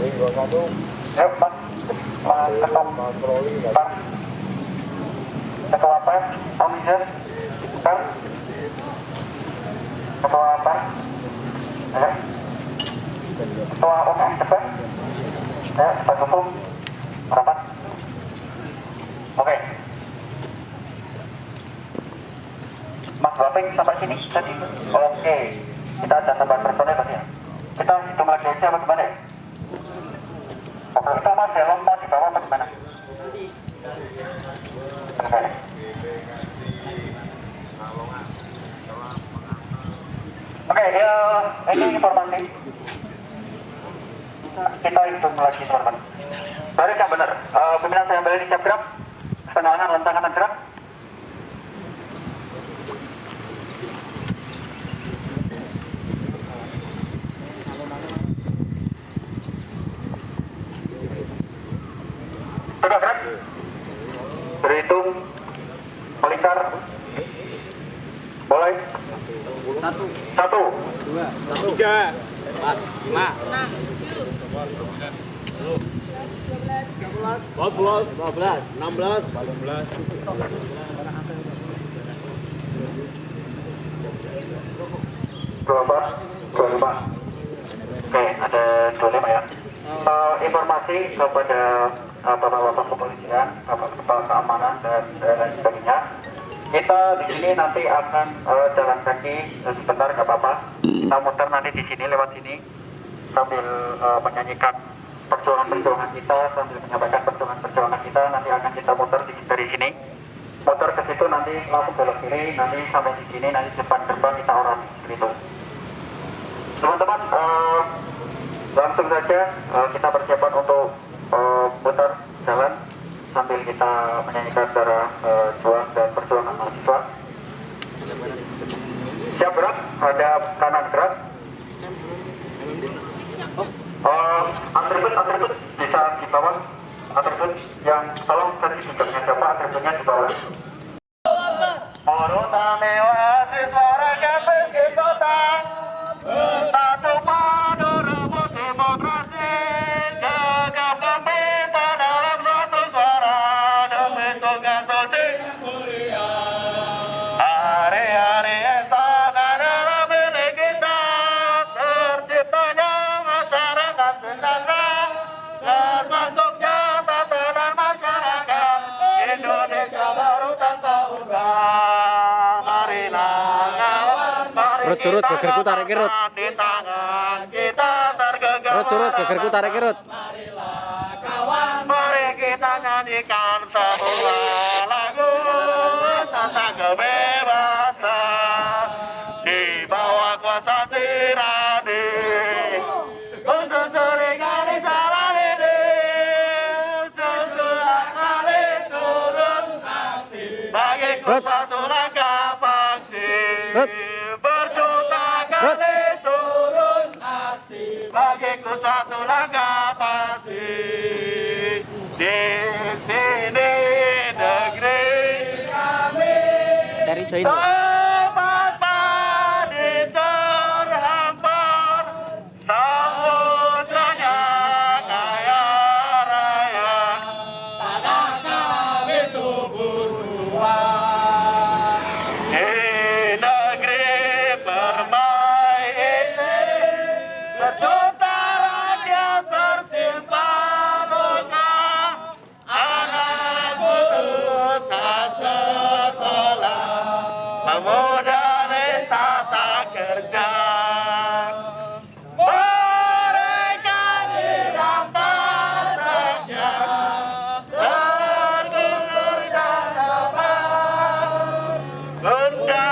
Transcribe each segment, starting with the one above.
Yuk, Pak. Pak Ketum. Pak. Ketua PES, Om Ijen. Pak. Ketua PES. Ya. Ketua UM PES. Ya, Pak Hukum. Rapat. Oke. Mas Baping sampai sini tadi. Oke. Kita ada tambahan personel tadi ya. Kita hitung lagi aja apa gimana ya? Oke, itu Mas Helm mau dibawa apa gimana? Oke. Oke, ya ini informasi. Kita hitung lagi teman-teman. Baris yang benar. Pimpinan saya ambil siap gerak. Penahanan lancangan gerak. Sudah gerak. Berhitung. Melingkar. Mulai. Satu. Dua. Tiga. Empat. Lima. 14, 15, 16, 18. Oke, ada 25 ya. Informasi kepada bapak-bapak kepolisian, bapak kepala keamanan dan lain sebagainya. Kita di sini nanti akan jalan kaki sebentar, nggak apa-apa. Kita muter nanti di sini lewat sini sambil menyanyikan perjuangan-perjuangan kita, sambil menyampaikan perjuangan-perjuangan kita. Nanti akan kita muter dari sini, muter ke situ, nanti langsung belok kiri, nanti sampai di sini, nanti depan gerbang kita orasi gitu. Teman-teman, langsung saja kita persiapan untuk muter jalan sambil kita menyanyikan secara juang dan perjuangan mahasiswa. Siap gerak, hadap kanan gerak. Atribut bisa di bawah. Atribut yang tolong tadi juga siapa atributnya di bawah. Urutane mahasiswa rakyat kota bersatu padu rebut demokrasi, gegap gempita dalam suatu suara demi tugas suci mulia. Hari-hari esok adalah milik kita, terciptanya masyarakat sejahtera, terbentuknya tatanan masyarakat Indonesia baru tanpa urban. Marilah kawan, mari Curut, gegerku tarik kerut. di tangan kita tergenggam. Curut, gegerku tarik kerut. Marilah kawan, mari kita nyanyikan sebuah lagu tentang kebebasan di bawah kuasa tirani. Untuk seringkali salah ini, sesudah kali turun aksi, bagiku satu langkah pasti. Berjuta kali turun aksi, bagiku satu langkah pasti. Di sini negeri kami Dari join. tempat padi terhampar, samudranya kaya raya, tanah kami subur luas. Di negeri permai ini, berjuta rakyat bersimpan luka, anak putus asa sekolah, pemuda desa tak kerja. Mereka dirampas haknya, tergusur dan lapar. Bunda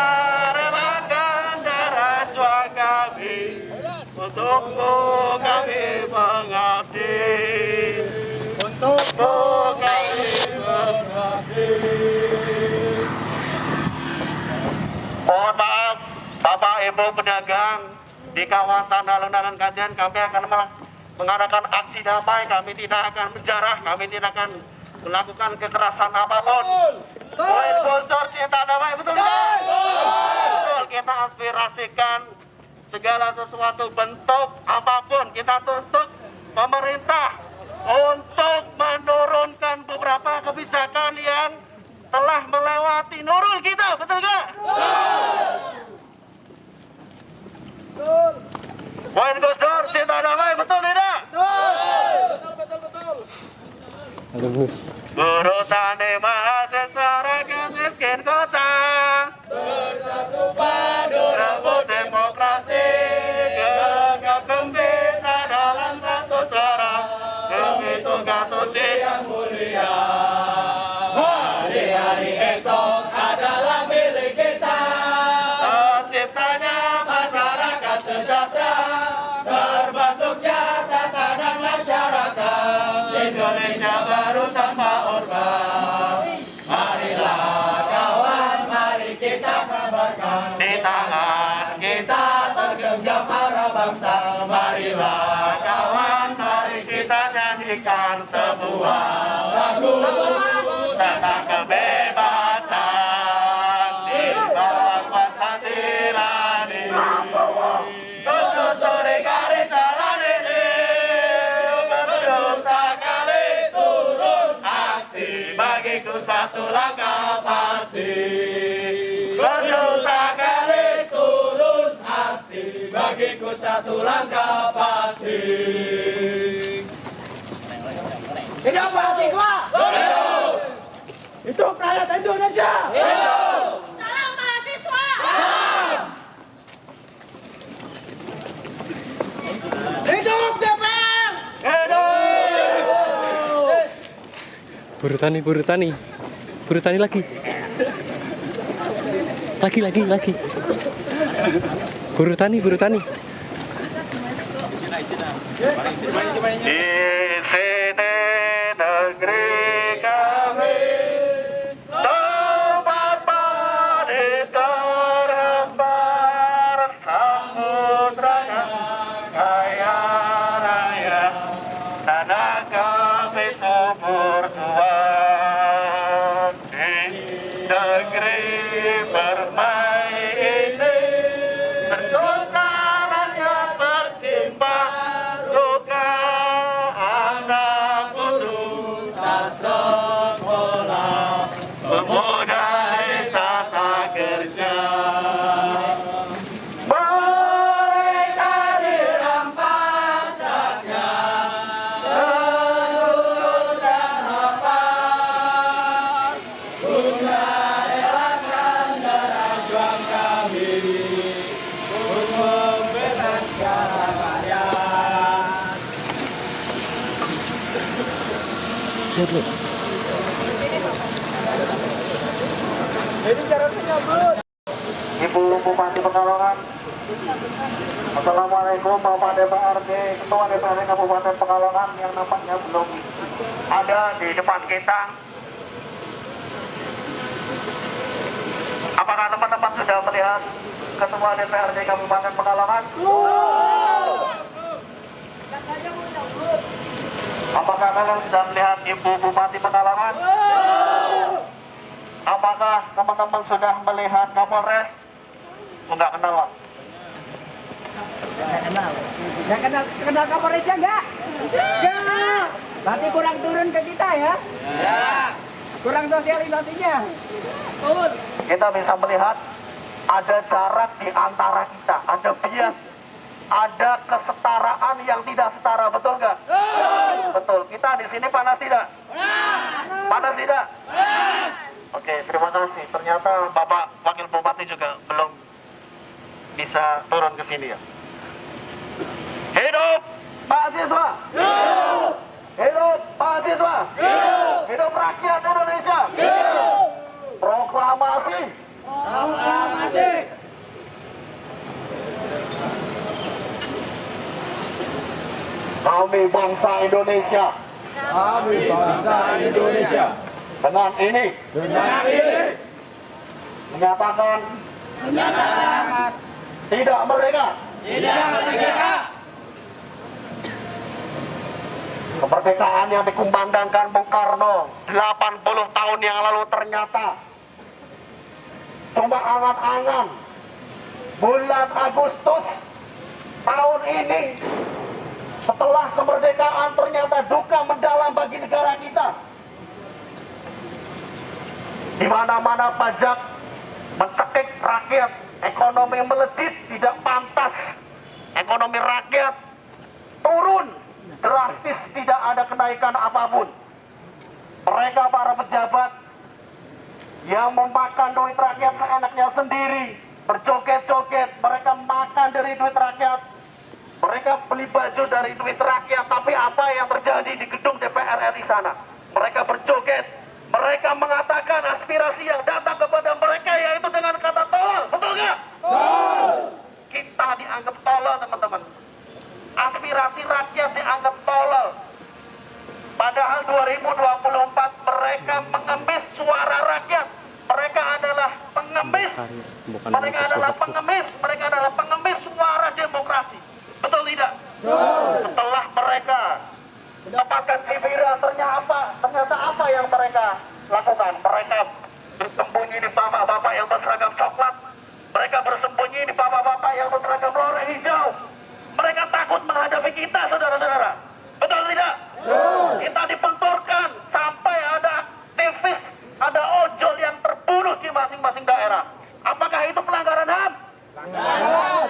relakan darah juang kami, untukmu kami mengabdi. Untukmu kami mengabdi. Mohon maaf, Bapak Ibu pedagang di kawasan alun-alun Kajen, kami akan mengadakan aksi damai. Kami tidak akan menjarah, kami tidak akan melakukan kekerasan apapun. Poin booster cinta damai, betul tidak? Betul, kita aspirasikan segala sesuatu bentuk apapun kita tuntut pemerintah untuk menurunkan beberapa kebijakan yang telah melewati Nurul kita, betul nggak? Betul. Poin Gus Dur, cinta damai, betul tidak? Lulus. Guru tani mahasiswa rakyat miskin kota bersatu padu rebut demokrasi, gegap gempita dalam satu suara demi tugas suci yang mulia. Hari-hari esok adalah milik kita, terciptanya masyarakat sejahtera, terbentuknya tatanan masyarakat Indonesia baru tanpa orba. Marilah kawan, mari kita kabarkan, di tangan kita tergenggam arah bangsa. Marilah kawan, mari kita nyanyikan sebuah lagu tentang kebebasan di bawah kuasa tirani. Susuri garis jalan ini, berjuta kali turun aksi, bagiku satu langkah pasti. Berjuta kali turun aksi, bagiku satu langkah pasti. Hidup mahasiswa! Hidup! Hidup rakyat Indonesia! Hidup! Salam mahasiswa! Hidup DPR! Hidup! Buruh tani, buruh tani. Buruh tani lagi. Lagi. Buruh tani, buruh tani. Di sini negeri kami, tempat padi terhampar, samudranya kaya raya, tanah kami subur tuan. Di negeri permai ini, berjuta rakyat bersimpah luka, anak putus tak sekolah, pemuda desa tak kerja. Mereka dirampas haknya, terus dan lepas, Bunda relakan darah juang kami untuk membebaskan rakyat. Ibu Bupati Pekalongan, Assalamualaikum Bapak DPRD, Ketua DPRD Kabupaten Pekalongan yang nampaknya belum ada di depan kita. Apakah teman-teman sudah melihat Ketua DPRD Kabupaten Pekalongan? Apakah kalian sudah melihat Ibu Bupati Pekalongan? Apakah teman-teman sudah melihat Kapolres? Enggak kenal, Pak. Nggak kenal Kapolresnya nggak? Nggak. Berarti kurang turun ke kita ya? Kurang sosialisasinya. Kita bisa melihat ada jarak di antara kita, ada bias, ada kesetaraan yang tidak setara, betul nggak? Betul. Kita di sini panas tidak? Panas tidak? Oke, terima kasih. Ternyata Bapak Wakil Bupati juga belum bisa turun ke sini ya. Hidup mahasiswa! Hidup! Hidup mahasiswa! Hidup! Hidup rakyat Indonesia! Hidup! Proklamasi! Proklamasi! Kami bangsa Indonesia. Kami bangsa Indonesia. Dengan ini menyatakan tidak merdeka. Kemerdekaan yang dikumandangkan Bung Karno 80 tahun yang lalu ternyata cuma angan-angan. Bulan Agustus tahun ini setelah kemerdekaan kemerdekaan ternyata duka mendalam bagi negara kita. Di mana-mana pajak mencekik rakyat, ekonomi melejit, tidak pantas. Ekonomi rakyat turun drastis, tidak ada kenaikan apapun. Mereka para pejabat yang memakan duit rakyat seenaknya sendiri, berjoget-joget, mereka makan dari duit rakyat, mereka beli baju dari duit rakyat. Tapi apa yang terjadi di gedung DPR RI sana? Mereka berjoget, mereka mengatakan aspirasi yang datang kepada mereka yaitu dengan kata tolol, betul nggak? Kita dianggap tolol, teman-teman. Aspirasi rakyat dianggap tolol. Padahal 2024 mereka mengemis suara rakyat. Mereka adalah pengemis. Mereka adalah pengemis. Mereka adalah pengemis suara demokrasi. Betul tidak? Setelah mereka mendapatkan cibiran, ternyata apa yang mereka lakukan? Mereka bersembunyi di bapak-bapak yang berseragam coklat. Mereka bersembunyi di bapak-bapak yang berseragam loreng hijau. Mereka takut menghadapi kita, saudara-saudara. Betul tidak? Kita dibenturkan sampai ada aktivis, ada ojol yang terbunuh di masing-masing daerah. Apakah itu pelanggaran HAM?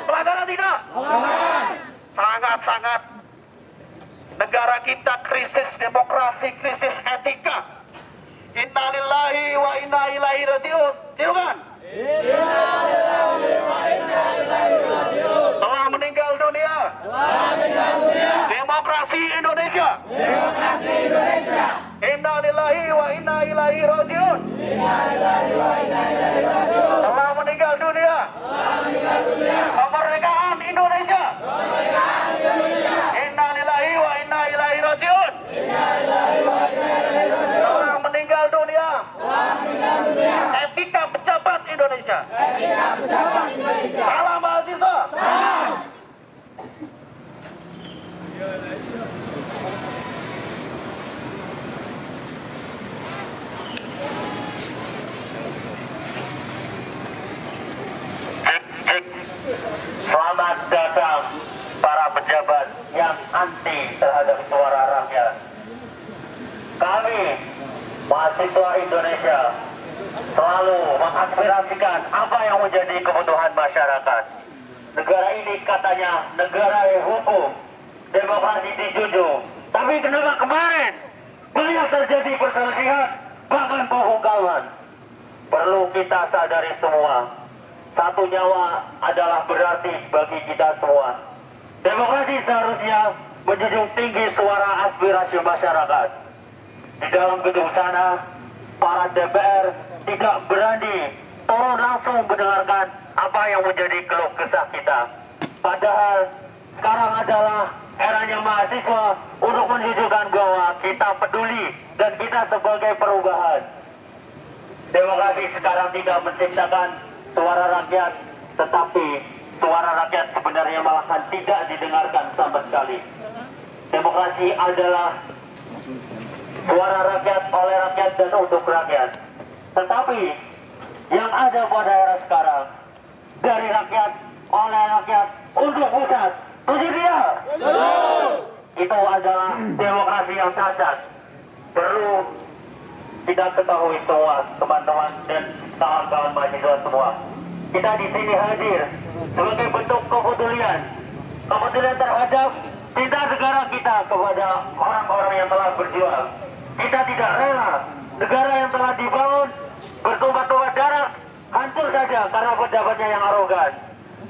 Pelanggaran tidak? Sangat-sangat. Negara kita krisis demokrasi, krisis etika. Inna lillahi wa inna ilaihi rajiun. Silakan. Telah meninggal dunia. Demokrasi Indonesia. Inna lillahi wa inna ilaihi rajiun. Telah meninggal dunia. Kemerdekaan Indonesia. Inna lillahi wa inna ilaihi rajiun. Telah meninggal dunia. Etika pejabat Indonesia. Salam mahasiswa. Selamat datang para pejabat yang anti terhadap suara rakyat. Kami, mahasiswa Indonesia, selalu mengaspirasikan apa yang menjadi kebutuhan masyarakat. Negara ini katanya negara hukum, demokrasi dijunjung. Tapi kenapa kemarin banyak terjadi perselisihan, bahkan pembungkaman? Perlu kita sadari semua, satu nyawa adalah berarti bagi kita semua. Demokrasi seharusnya menjunjung tinggi suara aspirasi masyarakat. Di dalam gedung sana, para DPR tidak berani turun langsung mendengarkan apa yang menjadi keluh kesah kita. Padahal sekarang adalah eranya mahasiswa untuk menunjukkan bahwa kita peduli dan kita sebagai perubahan. Demokrasi sekarang tidak menciptakan suara rakyat, tetapi suara rakyat sebenarnya malahan tidak didengarkan sama sekali. Demokrasi adalah suara rakyat, oleh rakyat, dan untuk rakyat. Tetapi yang ada pada era sekarang, dari rakyat, oleh rakyat, untuk pusat, tujuh dia. Itu adalah demokrasi yang cacat. Perlu kita ketahui semua, teman-teman dan kawan-kawan mahasiswa semua. Kita di sini hadir sebagai bentuk kepedulian terhadap cinta negara kita kepada orang-orang yang telah berjuang. Kita tidak rela negara yang telah dibangun bertumpah-tumpah darah hancur saja karena pejabatnya yang arogan.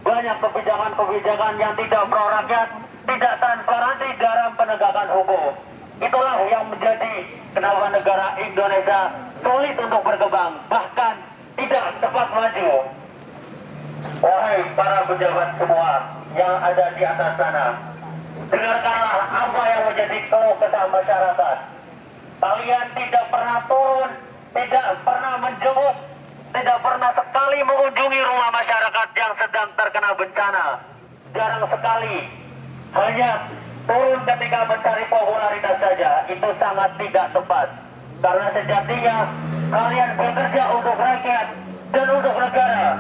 Banyak kebijakan-kebijakan yang tidak pro rakyat, tidak transparansi dalam penegakan hukum. Itulah yang menjadi kenapa negara Indonesia sulit untuk berkembang, bahkan tidak cepat maju. Wahai para pejabat semua yang ada di atas sana, dengarkanlah apa yang menjadi keluh kesah masyarakat. Kalian tidak pernah turun, tidak pernah menjenguk, tidak pernah sekali mengunjungi rumah masyarakat yang sedang terkena bencana. Jarang sekali, hanya turun ketika mencari popularitas saja. Itu sangat tidak tepat. Karena sejatinya kalian bekerja untuk rakyat dan untuk negara.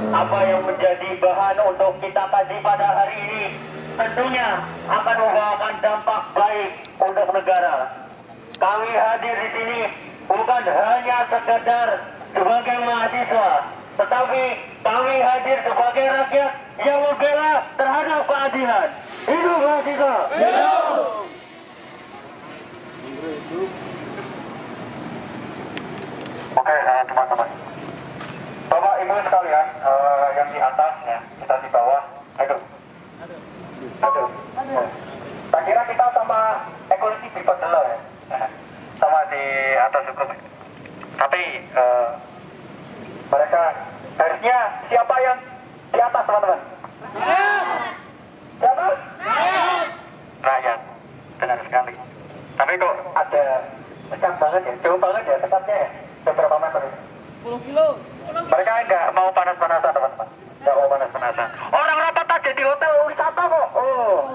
Apa yang menjadi bahan untuk kita kaji pada hari ini tentunya akan membawakan dampak baik untuk negara. Kami hadir di sini bukan hanya sekedar sebagai mahasiswa, tetapi kami hadir sebagai rakyat yang membela terhadap keadilan. Hidup mahasiswa! Oke, teman-teman. Bapak Ibu sekalian, yang di atas ya, kita di bawah. Aduh. Tak kira kita sama equality people dulu ya. Sama di atas hukum. Tapi mereka harusnya siapa yang di atas, teman-teman? Siapa? Rakyat. Benar sekali. Tapi kok ada dekat banget ya, jauh banget ya dekatnya ya. Beberapa meter ini. 10 kilo. Mereka nggak mau panas-panasan, teman-teman. Nggak mau panas-panasan. Orang rapat aja di hotel wisata kok. Oh.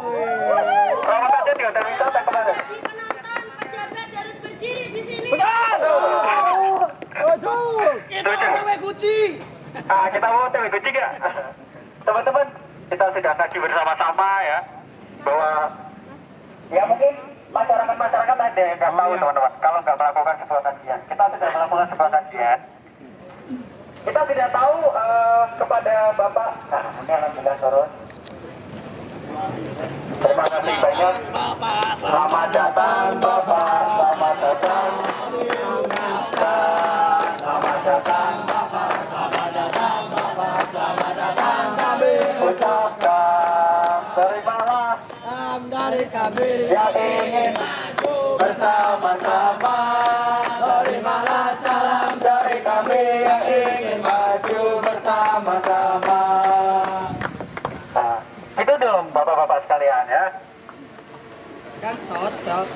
Rapat aja di hotel wisata kemarin. Penonton pejabat harus berdiri di sini. Betul. Kita cewek Gucci. Kita mau cewek Gucci nggak? Teman-teman, kita sudah kaji bersama-sama ya bahwa ya mungkin masyarakat ada yang nggak tahu, teman-teman, kalau nggak melakukan sebuah kajian. Kita sudah melakukan sebuah kajian. Kita tidak tahu kepada Bapak. Nah, ini alhamdulillah turun. Terima kasih banyak. Selamat datang Bapak, selamat datang. Selamat datang Bapak, selamat datang Bapak, selamat datang kami ucapkan. Terimalah Dari kami yang ingin bersama-sama. Terimalah salam dari kami yang ingin maju bersama-sama. Nah, itu dong bapak-bapak sekalian ya. kan cocok.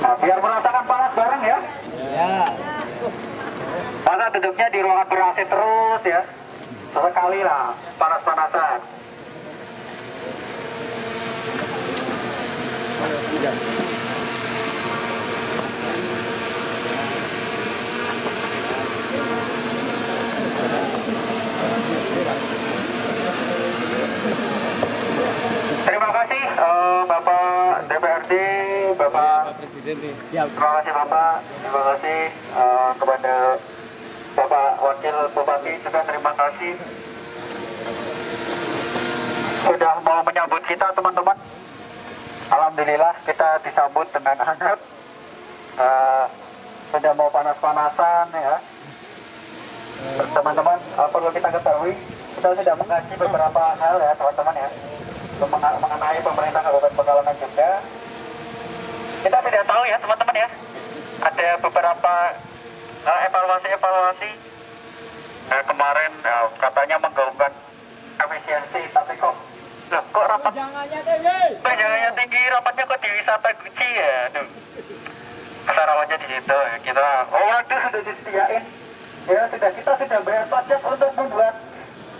Nah, biar merasakan panas bareng ya. Ya. Masa duduknya di ruangan ber-AC terus ya. Sesekali lah panas-panasan. Terima kasih Bapak DPRD, Bapak Presiden nih. terima kasih Bapak, terima kasih kepada Bapak Wakil Bupati juga terima kasih sudah mau menyambut kita, teman-teman. Alhamdulillah kita disambut dengan hangat. Sudah mau panas-panasan ya. Teman-teman, perlu kita ketahui kita sudah mengkaji beberapa hal ya, teman-teman ya, mengenai pemerintah Kabupaten Pekalongan juga. Kita tidak tahu ya, teman-teman ya, ada beberapa evaluasi kemarin katanya menggaungkan efisiensi, tapi kok rapat jangannya tinggi, rapatnya kok di wisata Gucci ya. Aduh, kesarawannya di situ ya. Kita waduh sudah disediain ya, kita sudah bayar pajak untuk membuat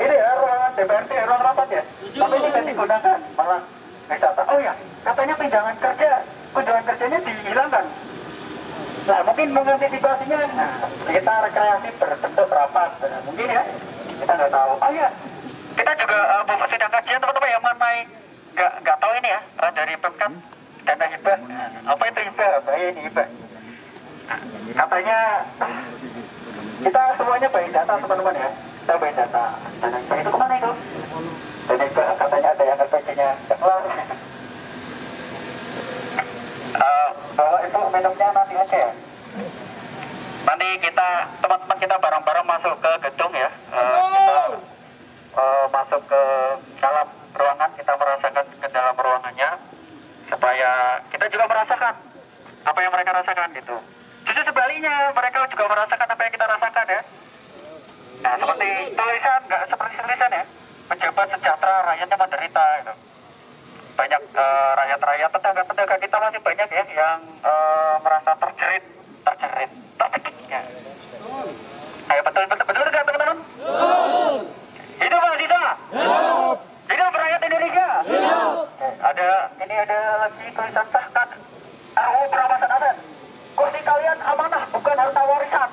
ini ya ruangan DPRD, ruang rapat ya, tapi ini tidak digunakan malah wisata. Oh ya, katanya kunjungan kerjanya dihilangkan. Nah, mungkin mengantisipasinya kita rekreasi berbentuk rapat, mungkin ya, kita nggak tahu. Oh ya, kita juga sedang kajian, teman-teman yang mengenai nggak tahu ini ya, dari Pemkab dana hibah. Apa itu hibah? Ini hibah. Katanya kita semuanya baik data, teman-teman ya. Kita baik data. Dana hibah itu kemana itu? Dana hibah katanya ada yang RPC-nya nggak keluar. Bawa itu minumnya nanti aja ya. Nanti kita, teman-teman kita bareng-bareng masuk ke gedung ya. Kita masuk ke dalam ruangan, kita merasakan ke dalam ruangannya supaya kita juga merasakan apa yang mereka rasakan gitu. Justru sebaliknya, mereka juga merasakan apa yang kita rasakan ya. Nah, seperti tulisan, nggak seperti tulisan ya. Pejabat sejahtera, rakyatnya menderita gitu. Banyak rakyat-rakyat, tetangga-tetangga kita masih banyak ya yang merasa terjerit ya. Ayo betul nggak, teman-teman? Hidup mahasiswa. Hidup rakyat Indonesia. Ini ada lagi tulisan sahkan RUU perampasan aset. Kursi kalian amanah, bukan harta warisan.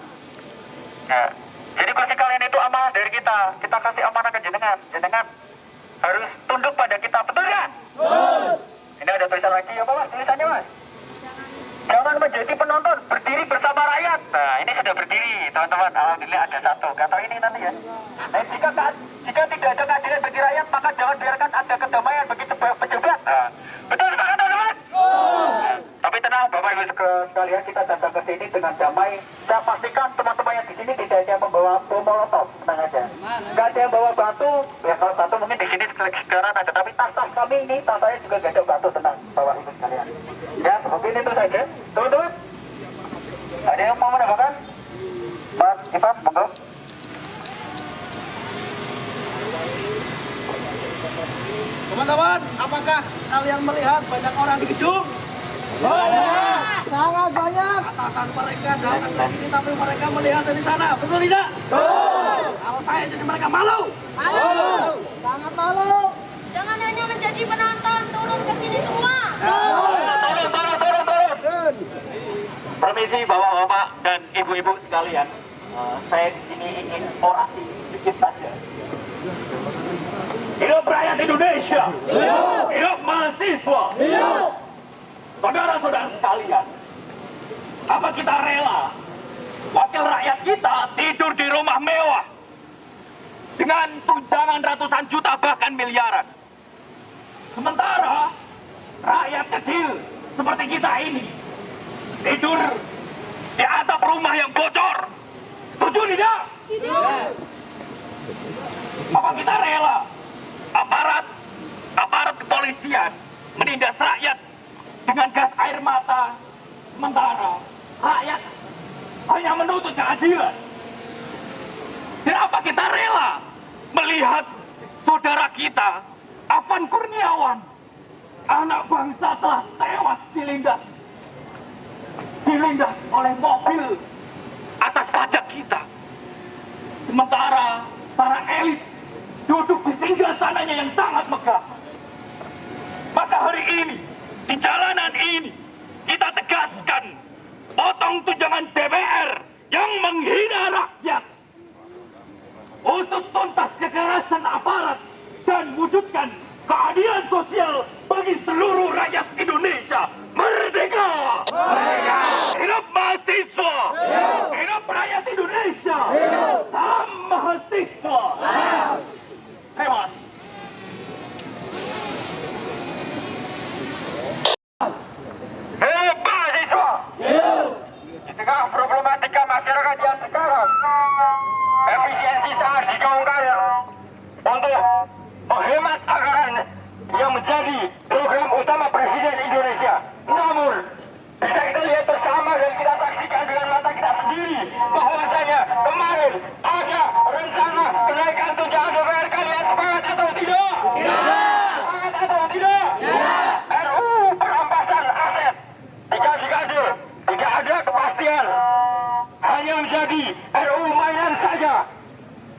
Ya. Jadi kursi kalian itu amanah dari kita. Kita kasih amanah ke jenengan harus tunduk pada kita, betul nggak? Ini ada tulisan lagi apa mas? Tulisannya mas? Jangan menjadi penonton, berdiri bersama rakyat. Nah ini sudah berdiri teman-teman. Alhamdulillah ada satu. Kata ini nanti ya. Nah, jika tidak ada keadilan bagi rakyat, maka jangan biarkan ada kedamaian bagi pejabat. Nah, betul sepakat teman-teman? Tapi tenang Bapak Ibu sekalian, kita datang ke sini dengan damai. Saya pastikan teman-teman yang di sini tidak ada yang membawa bom molotov, tenang aja. Nggak ada yang bawa batu. Ya kalau batu mungkin di sini sekarang ada, tapi tas-tas kami ini, tas saya juga nggak ada batu, tenang Bapak Ibu sekalian. Ya, mungkin itu saja. Teman-teman, ada yang mau menambahkan? Mas Ivan, monggo. Teman-teman, apakah kalian melihat banyak orang di gedung? Banyak, sangat banyak. Atasan mereka datang ke sini tapi mereka melihat dari sana, betul tidak? Betul. Kalau saya jadi mereka malu. Malu. Sangat malu. Jangan hanya menjadi penonton, turun ke sini semua. Turun. Permisi bapak-bapak dan ibu-ibu sekalian, saya di sini ingin orasi sedikit saja. Hidup rakyat Indonesia. Hidup. Hidup mahasiswa. Hidup. Saudara-saudara sekalian, apa kita rela wakil rakyat kita tidur di rumah mewah dengan tunjangan ratusan juta bahkan miliaran? Sementara rakyat kecil seperti kita ini tidur di atap rumah yang bocor. Setuju tidak? Tidak. Apa kita rela aparat kepolisian menindas rakyat dengan gas air mata, sementara rakyat hanya menuntut keadilan? Kenapa kita rela melihat saudara kita Afan Kurniawan, anak bangsa, telah tewas dilindas oleh mobil atas pajak kita, sementara para elit duduk di singgasananya yang sangat megah? Maka hari ini di jalanan ini kita tegaskan, potong tunjangan DPR yang menghina rakyat, usut tuntas kekerasan aparat, dan wujudkan keadilan sosial bagi seluruh rakyat Indonesia. Merdeka! Merdeka! Hidup mahasiswa! Hidup! Hidup rakyat Indonesia! Hidup! Salam mahasiswa! Salam! Terima kasih. Hidup mahasiswa! Hidup! Di tengah problematika masyarakat yang sekarang, efisiensi sangat digaungkan untuk menghemat anggaran yang menjadi program utama Presiden Indonesia. Namun, bisa kita lihat bersama dan kita saksikan dengan mata kita sendiri bahwasanya kemarin ada rencana kenaikan tunjangan DPR. Kalian sepakat atau tidak? Tidak. Sepakat atau tidak? Tidak. RUU perampasan aset 3 dekade, tidak ada kepastian, hanya menjadi RUU mainan saja.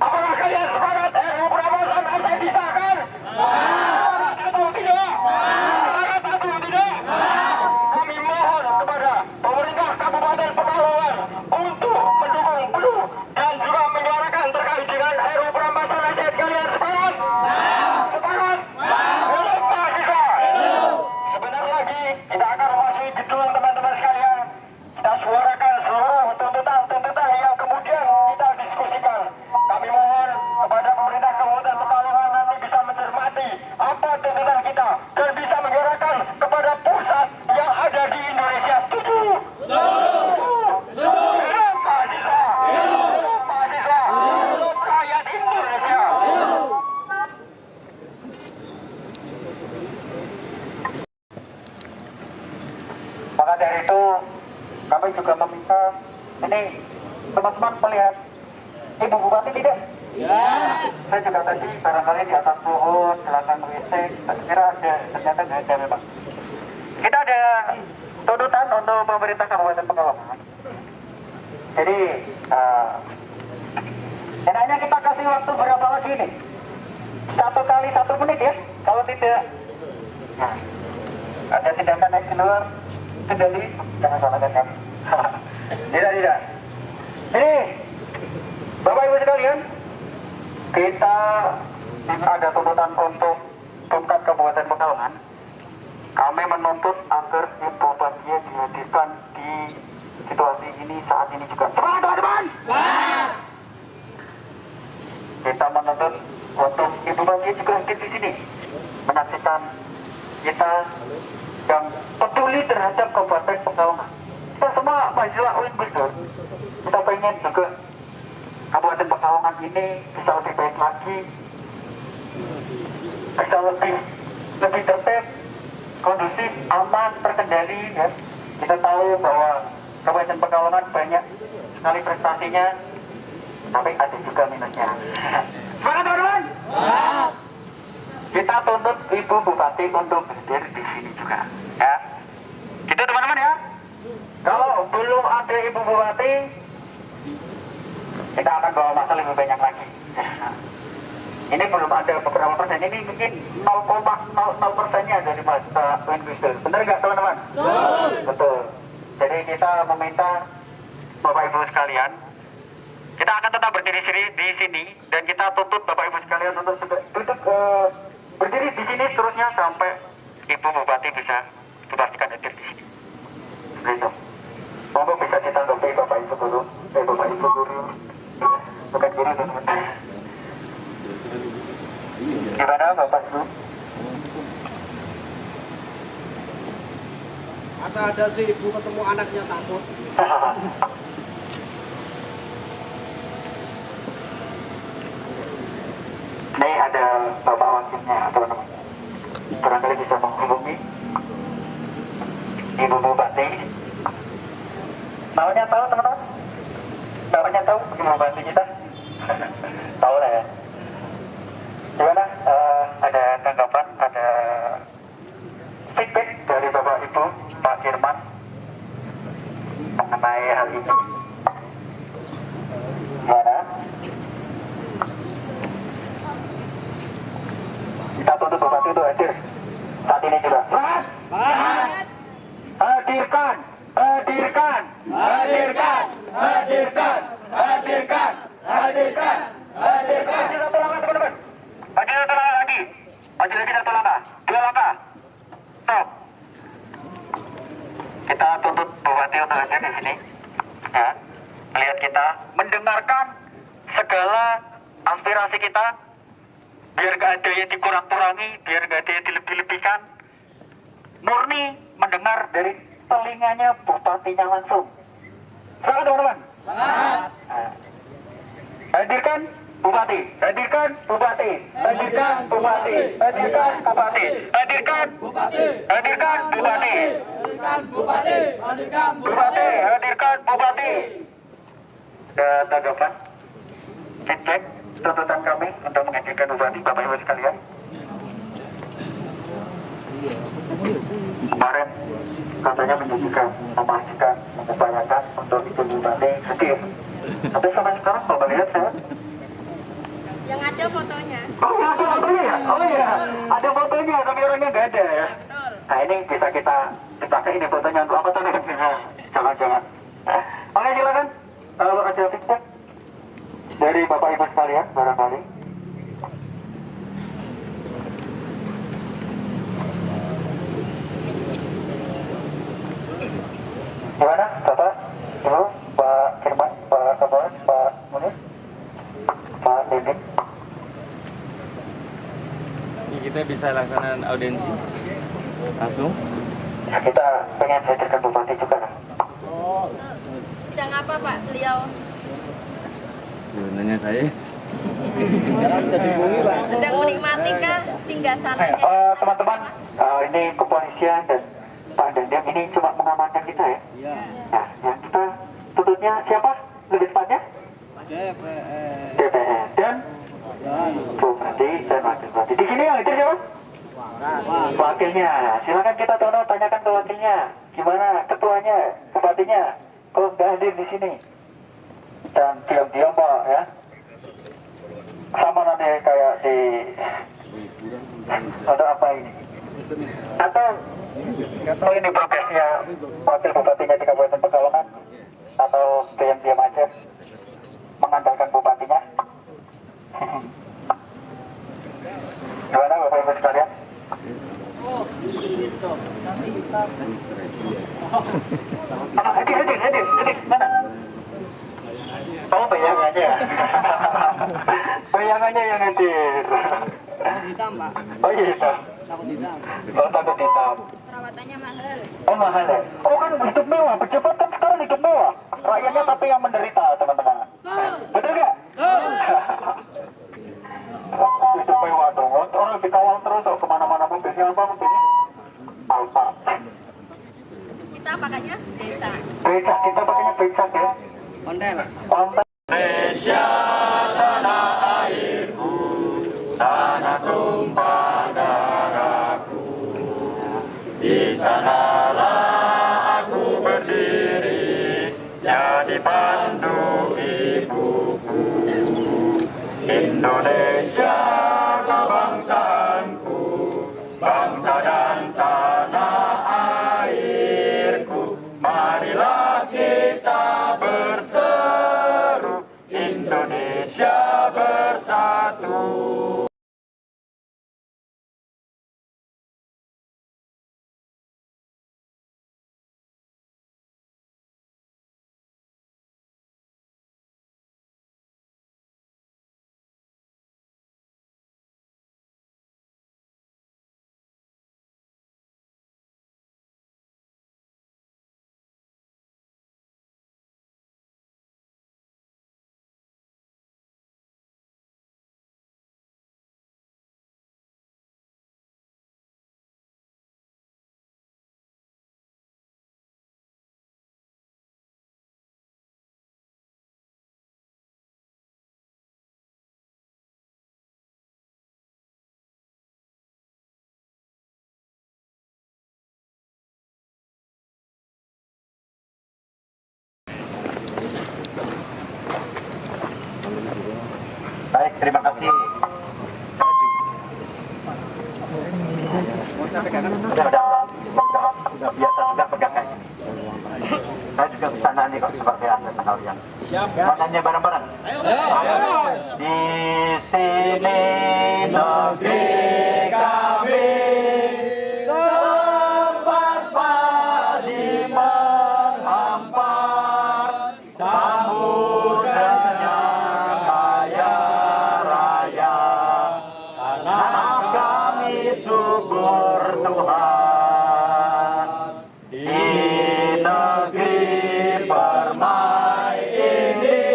Apakah kalian sepakat RUU perampasan aset disahkan? Sepakat atau tidak? Sepakat atau tidak? Kami mohon kepada pemerintah Kabupaten Pekalongan untuk mendukung penuh dan juga menyuarakan terkait dengan RUU perampasan aset. Kalian sepakat? Sepakat? Hidup mahasiswa! Sebentar lagi kita akan memasuki gedung, teman-teman sekalian. Kita suarakan seluruh tuntutan-tuntutan yang kemudian kita diskusikan. Kami mohon kepada pemerintah Kabupaten Pekalongan nanti bisa mencermati apa tuntutan kita dan bisa menyuarakan kepada pusat yang ada di Indonesia. Setuju? Hidup mahasiswa! Hidup mahasiswa! Hidup rakyat Indonesia! Maka dari itu kami juga meminta, ini teman-teman melihat Ibu Bupati tidak? Ya. Saya juga tadi barangkali di atas pohon, belakang WC, saya kira ada, ternyata nggak ada memang. Kita ada tuntutan untuk pemerintah Kabupaten Pekalongan. Jadi, enaknya kita kasih waktu berapa lagi nih? 1 kali 1 menit ya, kalau tidak, nah, ada tindakan yang keluar, kendali, jangan salahkan kami. Tidak. Ini, Bapak Ibu sekalian, kita ada tuntutan untuk Pemkab Kabupaten Pekalongan. Kami menuntut agar Ibu Batia dihadirkan di situasi ini saat ini juga. Semangat teman-teman! Kita menuntut untuk Ibu Batia juga hadir di sini, menyaksikan kita yang peduli terhadap Kabupaten Pekalongan. Kita semua mahasiswa UIN, kita pengen juga Kabupaten Pekalongan ini bisa lebih baik lagi, bisa lebih tertib, kondusif, aman, terkendali. Ya. Kita tahu bahwa Kabupaten Pekalongan banyak sekali prestasinya, tapi ada juga minusnya. Semangat teman-teman! Kita tuntut Ibu Bupati untuk hadir di sini juga. Ya, gitu teman-teman ya. Kalau belum ada Ibu Bupati, kita akan bawa masa lebih banyak lagi. Ini belum ada beberapa persen, ini mungkin 0,00%-nya dari masa UIN. Benar nggak teman-teman? Betul. Jadi kita meminta Bapak Ibu sekalian, kita akan tetap berdiri di sini dan kita tuntut Bapak Ibu sekalian untuk duduk berdiri di sini seterusnya sampai Ibu Bupati bisa dipastikan hadir di sini. Begitu. Monggo bisa ditanggapi Bapak Ibu Guru, Bapak Ibu Guru, bukan guru teman-teman. Gimana Bapak Ibu? Masa ada sih ibu ketemu anaknya takut. Ini ada Bapak Wakilnya teman-teman. Barangkali bisa menghubungi Ibu Bupati. Namanya tahu teman-teman? Namanya tahu Ibu Bupati kita? Tahu lah ya. Gimana? Ada tanggapan, ada feedback dari Bapak Ibu, Pak Firman mengenai hal ini. Gimana? Kita tuntut Bupati untuk hadir saat ini juga. Hadirkan, hadirkan, hadirkan, hadirkan, hadirkan, hadirkan, hadirkan. Maju satu langkah teman-teman. Maju satu langkah lagi. Maju lagi satu langkah. 2 langkah. Stop. Kita tuntut Bupati untuk hadir di sini. Ya, melihat kita, mendengarkan segala aspirasi kita. Biar gak ada yang dikurang-kurangi, biar gak ada yang dilebih-lebihkan. Murni mendengar dari telinganya bupatinya langsung. Selamat teman-teman. Hadirkan Bupati, hadirkan Bupati, hadirkan Bupati, hadirkan Bupati, hadirkan Bupati, hadirkan Bupati, hadirkan Bupati, hadirkan Bupati, hadirkan Bupati. Ada tanggapan, feedback, tuntutan kami untuk menghadirkan Bupati, Bapak Ibu sekalian. Kemarin katanya menjanjikan, memastikan, mengupayakan untuk Ibu Bupati hadir. Tapi sampai sekarang kalau melihat saya, Yang ada fotonya. oh ya, ada fotonya ya? Oh iya, ada fotonya tapi orangnya nggak ada ya. Betul. Nah ini bisa kita dipakai ini fotonya untuk apa tadi? Jangan-jangan. Oke silakan. Kalau ada feedback dari Bapak Ibu sekalian barangkali. Gimana Bapak, Ibu, Pak Firman, Pak Kapolres, Pak Munir, Pak Dedek? Kita bisa laksanakan audiensi langsung. Ya, kita pengen hadirkan Bupati juga kan? Sedang apa Pak beliau? Nanya saya. Sedang menikmati kah singgasananya? Teman-teman, ini kepolisian dan Pak Dandem ini cuma mengamankan kita ya. Nah, yang kita tuntutnya siapa? Lebih tepatnya? DPR dan Bupati dan Wakil Bupati. Di sini yang hadir siapa? Wakilnya. Silakan kita tanyakan ke wakilnya. Gimana ketuanya, bupatinya? Kok nggak hadir di sini? Dan diam-diam Pak ya. Sama nanti kayak di ada apa ini? Atau ini progresnya wakil bupatinya di Kabupaten Pekalongan? Atau diam-diam aja mengandalkan bupatinya? Hadir, mana? Oh, bayangannya. Bayangannya yang hadir. Hitam, Pak. Oh iya hitam. Takut hitam. Oh takut hitam. Perawatannya mahal. Oh mahal ya? Oh kan hidup mewah, pejabat kan sekarang hidup mewah. Rakyatnya tapi yang menderita teman-teman. Betul nggak? Hidup mewah dong. Orang dikawal terus kok kemana-mana mobilnya apa mobilnya? Alfa. Kita pakainya desa. Becak kita pakainya becak ya. Ondel. Konten. Indonesia tanah airku, tanah tumpah darahku. Di sanalah aku berdiri, jadi pandu ibuku. Indonesia kebangsaanku, bangsa dan tanah airku. Marilah kita berseru, Indonesia bersatu. Baik, terima kasih. Udah biasa juga pegang kayak gini. Saya juga bisa nyanyi kok seperti Anda sekalian. Mau nyanyi bareng-bareng? Di sini negeri kami, tempat padi menghampar, samudera kaya raya, tanah kami subur Tuhan. Di negeri permai ini,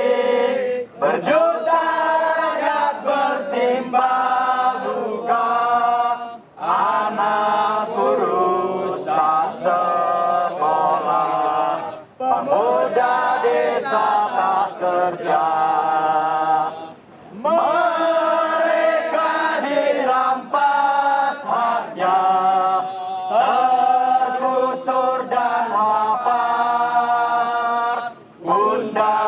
berjuta rakyat bersimbah duka, anak kurus tak sekolah, pemuda desa tak kerja. Mereka dirampas haknya, tergusur dan lapar. Bunda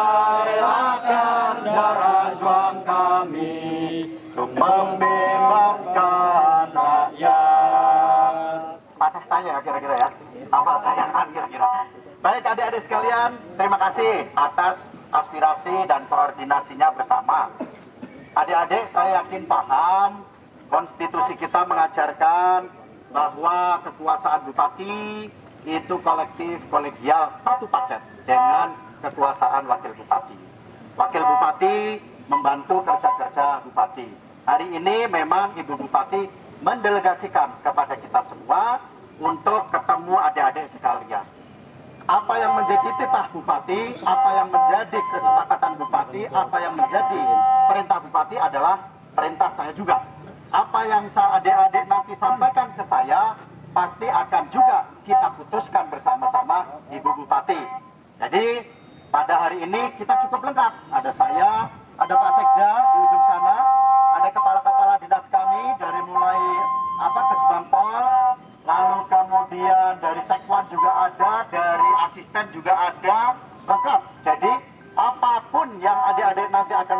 relakan darah juang kami untuk membebaskan rakyat. Pasah saya kira-kira ya, apa sayangan kira-kira. Baik adik-adik sekalian, terima kasih atas aspirasi dan koordinasinya bersama. Adik-adik saya yakin paham, konstitusi kita mengajarkan bahwa kekuasaan bupati itu kolektif, kolegial, satu paket dengan kekuasaan wakil bupati. Wakil bupati membantu kerja-kerja bupati. Hari ini memang Ibu Bupati mendelegasikan kepada kita semua untuk ketemu adik-adik sekalian. Apa yang menjadi titah bupati, apa yang menjadi kesepakatan bupati, apa yang menjadi perintah bupati adalah perintah saya juga. Apa yang adik-adik nanti sampaikan ke saya, pasti akan juga kita putuskan bersama-sama Ibu Bupati. Jadi pada hari ini kita cukup lengkap. Ada saya, ada Pak Sekda di ujung sana, ada kepala-kepala dinas kami dari mulai Kesbangpol, lalu kemudian dari Sekwan juga ada, dari asisten juga ada, lengkap. Jadi apapun yang adik-adik nanti akan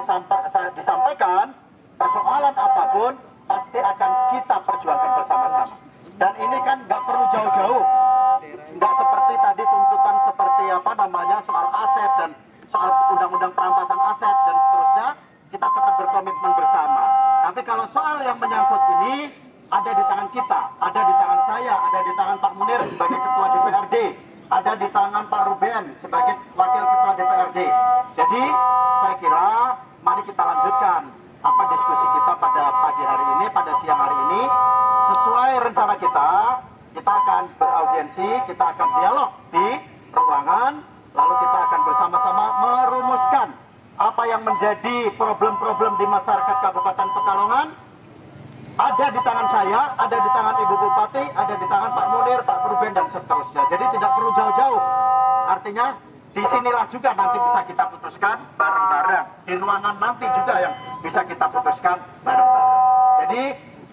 disampaikan, persoalan apapun pasti akan kita perjuangkan bersama-sama. Dan ini kan nggak perlu jauh-jauh, nggak seperti tadi tuntutan seperti soal aset dan soal undang-undang perampasan aset dan seterusnya, kita tetap berkomitmen bersama. Tapi kalau soal yang menyangkut ini, ada di tangan kita, ada di tangan saya, ada di tangan Pak Munir sebagai Ketua DPRD, ada di tangan Pak Ruben sebagai Wakil Ketua DPRD. Jadi saya kira mari kita lanjutkan apa diskusi kita pada pagi hari ini, pada siang hari ini. Sesuai rencana kita akan beraudiensi, kita akan dialog di ruangan, lalu kita akan bersama-sama merumuskan apa yang menjadi problem-problem di masyarakat Kabupaten Pekalongan. Ada di tangan saya, ada di tangan Ibu Bupati, ada di tangan Pak Munir, Pak Ruben, dan seterusnya. Jadi tidak perlu jauh-jauh. Artinya disinilah juga nanti bisa kita putuskan bareng-bareng. Di ruangan nanti juga yang bisa kita putuskan bareng-bareng. Jadi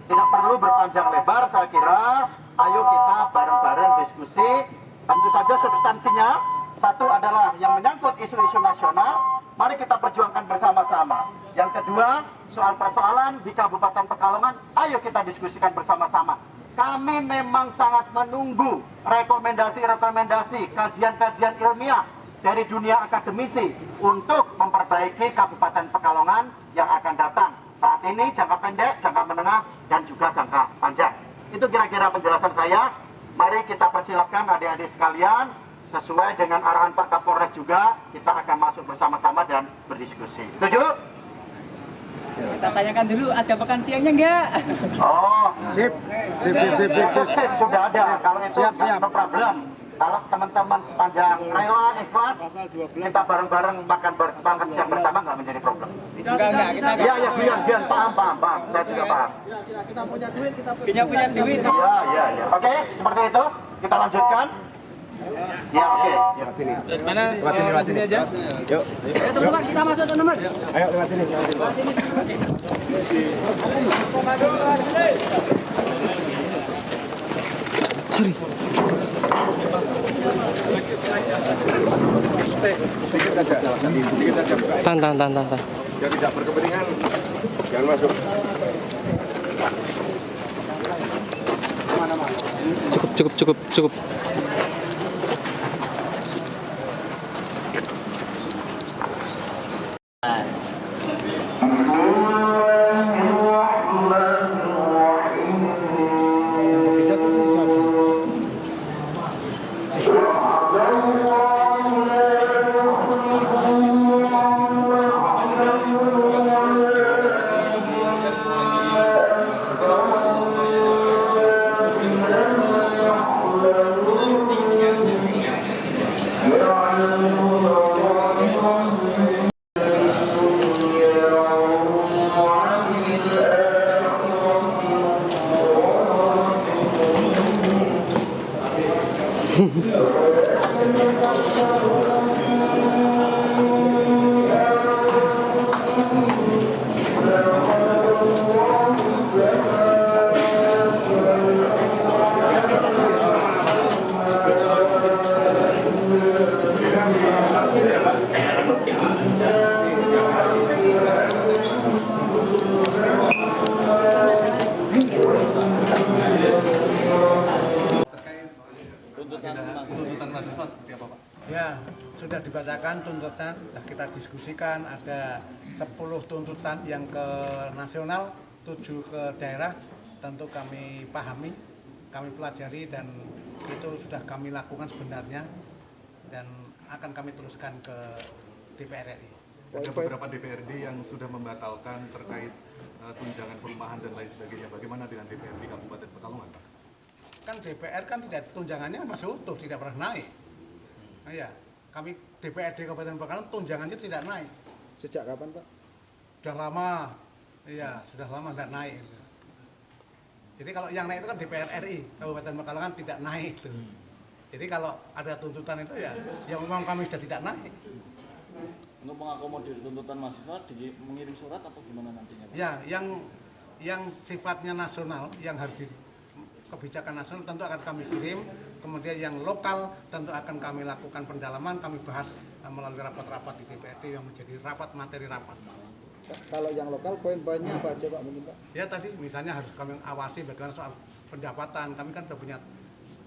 tidak perlu berpanjang lebar, saya kira. Ayo kita bareng-bareng diskusi. Tentu saja substansinya, satu adalah yang menyangkut isu-isu nasional, mari kita perjuangkan bersama-sama. Yang kedua, soal persoalan di Kabupaten Pekalongan, ayo kita diskusikan bersama-sama. Kami memang sangat menunggu rekomendasi-rekomendasi, kajian-kajian ilmiah dari dunia akademisi untuk memperbaiki Kabupaten Pekalongan yang akan datang. Saat ini jangka pendek, jangka menengah, dan juga jangka panjang. Itu kira-kira penjelasan saya. Mari kita persilahkan adik-adik sekalian, sesuai dengan arahan Pak Kapolres juga, kita akan masuk bersama-sama dan berdiskusi. Setuju? Kita tanyakan dulu, ada makan siangnya enggak? Oh, Sip. sip, sudah ada. Kalau itu no problem. Kalau teman-teman sepanjang rela, ikhlas, kita bareng-bareng makan siang bersama nggak menjadi problem. Enggak, kita Iya, Bian, paham. Saya juga paham. Kita punya duit, punya duit. Ya. Oke, seperti itu. Kita lanjutkan. Ya, oke. Mana? Lewat sini aja. Yuk. Ayo teman-teman, kita masuk teman-teman. Ayo lewat sini. Sedikit aja. Tan. Biar tidak berkepentingan, jangan masuk. Cukup. Tuntutan mahasiswa seperti apa, Pak? Ya, sudah dibacakan tuntutan, sudah kita diskusikan, ada 10 tuntutan yang ke nasional, 7 ke daerah, tentu kami pahami, kami pelajari dan itu sudah kami lakukan sebenarnya dan akan kami teruskan ke DPR RI. Ada beberapa DPRD yang sudah membatalkan terkait tunjangan perumahan dan lain sebagainya. Bagaimana dengan DPRD Kabupaten Pekalongan, Pak? Kan DPR kan tidak, tunjangannya masih utuh, tidak pernah naik. Nah, ya, kami DPRD Kabupaten Pekalongan tunjangannya tidak naik. Sejak kapan, Pak? Sudah lama, iya, sudah lama tidak naik. Jadi kalau yang naik itu kan DPR RI Kabupaten Pekalongan tidak naik. Jadi kalau ada tuntutan itu ya memang kami sudah tidak naik. Untuk mengakomodir tuntutan mahasiswa, mengirim surat atau gimana nantinya, Pak? Ya, yang sifatnya nasional, yang harus kebijakan nasional tentu akan kami kirim. Kemudian yang lokal tentu akan kami lakukan pendalaman, kami bahas melalui rapat-rapat di DPRD yang menjadi rapat materi rapat. Kalau yang lokal poin-poinnya apa aja, Pak? Mungkin, Pak? Ya tadi misalnya harus kami awasi bagaimana soal pendapatan. Kami kan sudah punya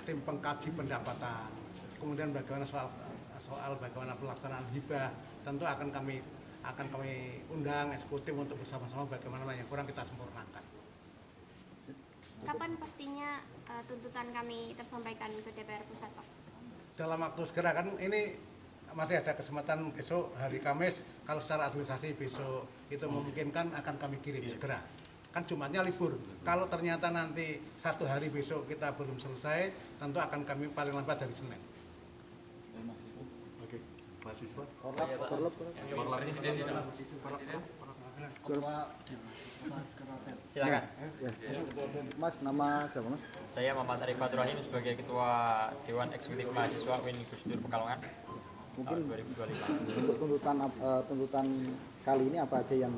tim pengkaji pendapatan. Kemudian bagaimana soal bagaimana pelaksanaan hibah. Tentu akan kami undang eksekutif untuk bersama-sama bagaimana yang kurang kita sempurnakan. Kapan pastinya tuntutan kami tersampaikan ke DPR Pusat, Pak? Dalam waktu segera, kan ini masih ada kesempatan besok hari Kamis, kalau secara administrasi besok itu memungkinkan akan kami kirim segera. Kan Jumatnya libur. Kalau ternyata nanti 1 hari besok kita belum selesai, tentu akan kami paling lambat dari Senin. Oke, mahasiswa. Silakan. Mas, nama siapa Mas? Saya Muhammad Arifatul Rahim sebagai Ketua Dewan Eksekutif Mahasiswa UIN Gus Dur Pekalongan. Mungkin 2025. Untuk tuntutan kali ini apa aja yang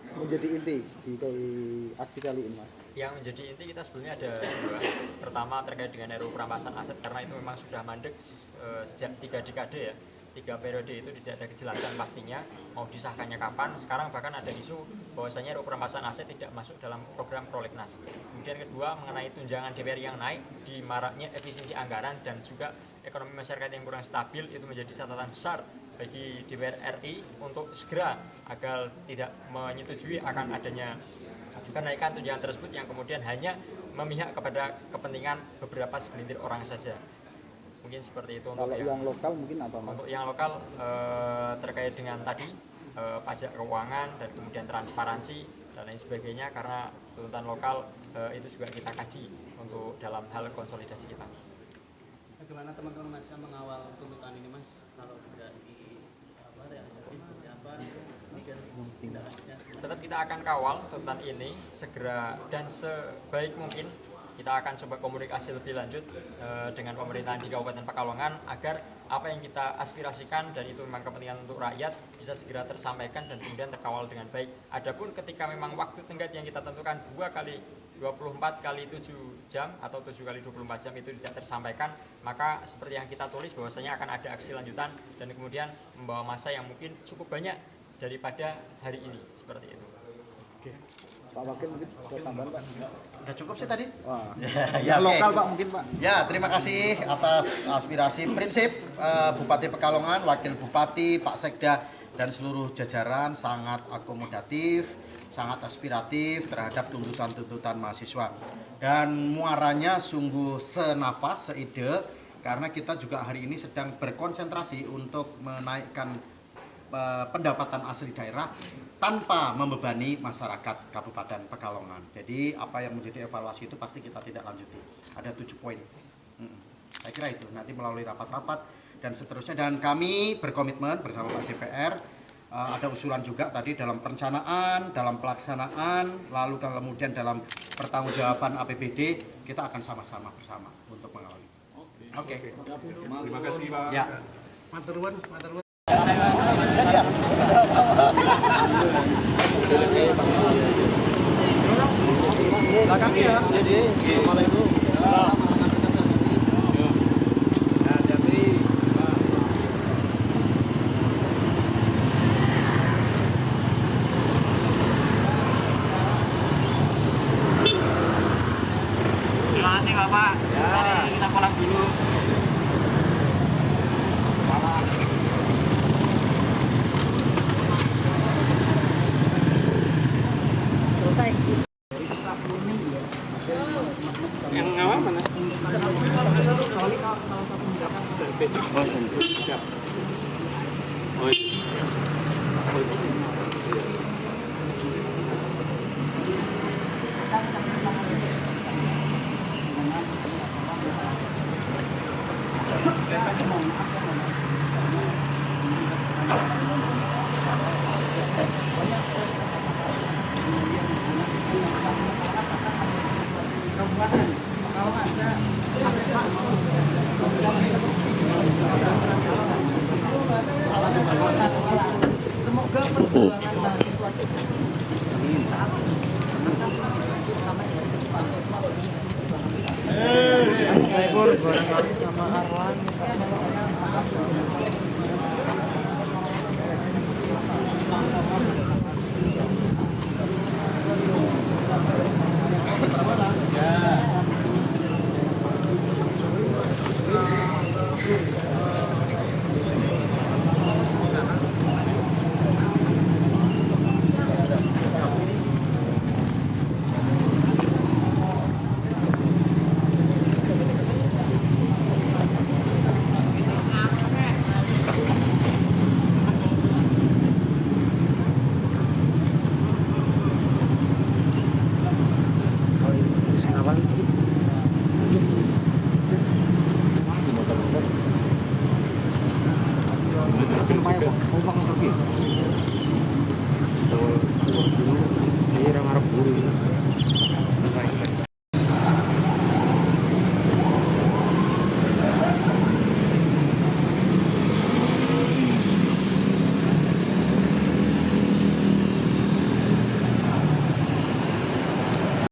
menjadi inti di aksi kali ini, Mas? Yang menjadi inti kita sebelumnya ada 2. Pertama terkait dengan RUU perampasan aset, karena itu memang sudah mandek sejak 3 dekade ya. 3 periode itu tidak ada kejelasan pastinya mau disahkannya kapan. Sekarang bahkan ada isu bahwasanya RUU perampasan aset tidak masuk dalam program prolegnas. Kemudian kedua mengenai tunjangan DPR yang naik, di maraknya efisiensi anggaran dan juga ekonomi masyarakat yang kurang stabil, itu menjadi catatan besar bagi DPR RI untuk segera agar tidak menyetujui akan adanya kenaikan tunjangan tersebut yang kemudian hanya memihak kepada kepentingan beberapa segelintir orang saja. Mungkin seperti itu. Untuk yang lokal mungkin apa, Mas? Untuk yang lokal terkait dengan tadi pajak keuangan dan kemudian transparansi dan lain sebagainya, karena tuntutan lokal itu juga kita kaji untuk dalam hal konsolidasi kita. Bagaimana teman-teman masih mengawal tuntutan ini, Mas? Kalau tidak realisasi seperti apa? Tetap kita akan kawal tuntutan ini segera dan sebaik mungkin. Kita akan coba komunikasi lebih lanjut dengan pemerintahan di Kabupaten Pekalongan agar apa yang kita aspirasikan dan itu memang kepentingan untuk rakyat bisa segera tersampaikan dan kemudian terkawal dengan baik. Adapun ketika memang waktu tenggat yang kita tentukan 2 kali 24 kali 7 jam atau 7 kali 24 jam itu tidak tersampaikan, maka seperti yang kita tulis bahwasanya akan ada aksi lanjutan dan kemudian membawa massa yang mungkin cukup banyak daripada hari ini, seperti itu. Oke. Pak Wakil mungkin ada tambahan, Pak? Udah cukup sih tadi. Wah. Ya, lokal Pak mungkin, Pak. Ya, terima kasih atas aspirasi prinsip Bupati Pekalongan, Wakil Bupati, Pak Sekda dan seluruh jajaran sangat akomodatif, sangat aspiratif terhadap tuntutan-tuntutan mahasiswa. Dan muaranya sungguh senafas, seide, karena kita juga hari ini sedang berkonsentrasi untuk menaikkan pendapatan asli daerah tanpa membebani masyarakat Kabupaten Pekalongan. Jadi apa yang menjadi evaluasi itu pasti kita tidak lanjuti. Ada 7 poin. Saya kira itu nanti melalui rapat-rapat dan seterusnya. Dan kami berkomitmen bersama Pak DPR, ada usulan juga tadi dalam perencanaan, dalam pelaksanaan, lalu kemudian dalam pertanggungjawaban APBD, kita akan sama-sama bersama untuk mengawal itu. Oke. Terima kasih, Pak. Ya. Matur nuwun, matur nuwun. Belakang ya. Jadi, Assalamualaikum. Terima kasih Bapak. Mari kita pulang dulu. Selesai. Yang awal mana? Siap. Oh, Semoga perjuangan mahasiswa sama Arwan.